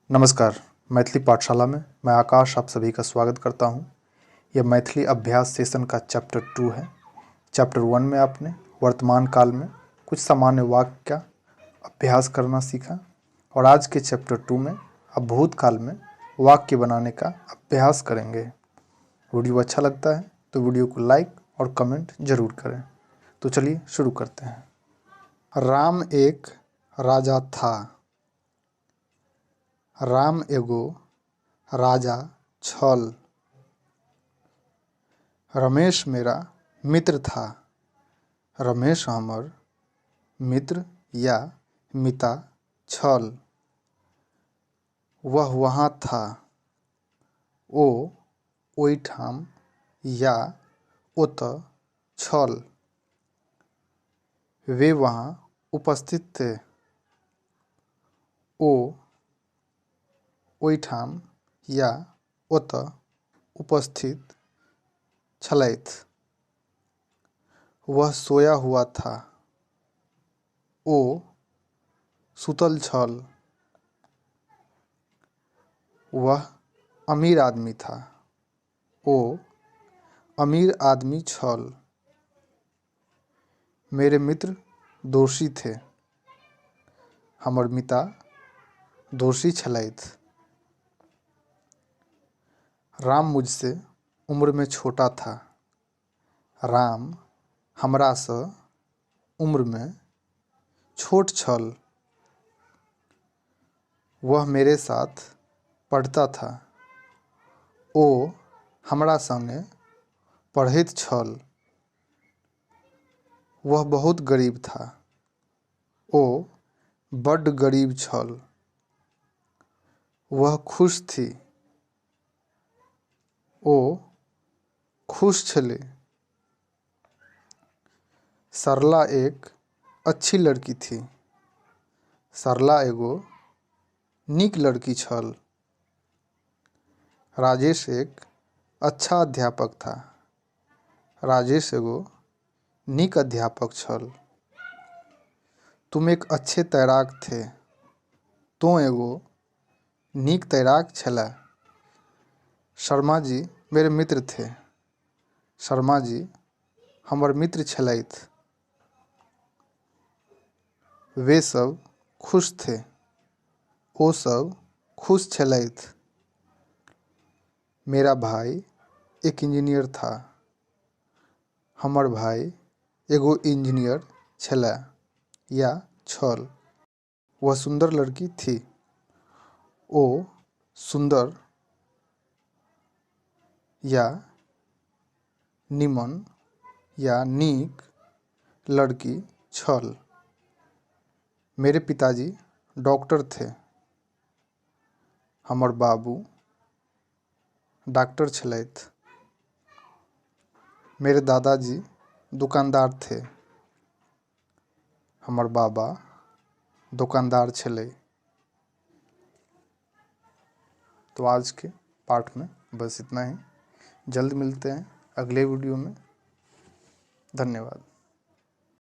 नमस्कार। मैथिली पाठशाला में मैं आकाश आप सभी का स्वागत करता हूं। यह मैथिली अभ्यास सेशन का चैप्टर 2 है। चैप्टर 1 में आपने वर्तमान काल में कुछ सामान्य वाक्य का अभ्यास करना सीखा और आज के चैप्टर 2 में अब भूतकाल में वाक्य बनाने का अभ्यास करेंगे। वीडियो अच्छा लगता है तो वीडियो को लाइक और कमेंट जरूर करें। तो चलिए शुरू करते हैं। राम एक राजा था। राम एगो राजा छल। रमेश मेरा मित्र था। रमेश हमर मित्र या मिता छल। वह वहाँ था। ओ ओहिठाम या ओतऽ छल। वे वहाँ उपस्थित थे। ओ ओहिठाम या ओतऽ उपस्थित छलथि। वह सोया हुआ था। ओ सुतल छल। वह अमीर आदमी था। ओ अमीर आदमी छल। मेरे मित्र दोषी थे। हमर मिता दोषी छलथि। राम मुझसे उम्र में छोटा था। राम हमरासँ उम्र में छोट छल। वह मेरे साथ पढ़ता था। ओ हमरा संगे पढ़ैत छल। वह बहुत गरीब था। ओ बड्ड गरीब छल। वह खुश थी। ओ खुश छलै। सरला एक अच्छी लड़की थी। सरला एगो नीक लड़की छल। राजेश एक अच्छा अध्यापक था। राजेश एगो नीक अध्यापक छल। तुम एक अच्छे तैराक थे। तों एगो नीक तैराक छलै। शर्मा जी मेरे मित्र थे। शर्मा जी हमर मित्र छलथि। वे सब खुश थे। ओ सब खुश छलथि। मेरा भाई एक इंजीनियर था। हमर भाई एगो इंजीनियर छलै या छल। वह सुंदर लड़की थी। ओ सुंदर या निमन या नीक लड़की छल। मेरे पिताजी डॉक्टर थे। हमर बाबू डॉक्टर छलथि। मेरे दादाजी दुकानदार थे। हमर बाबा दुकानदार छलै। तो आज के पाठ में बस इतना ही। जल्द मिलते हैं अगले वीडियो में। धन्यवाद।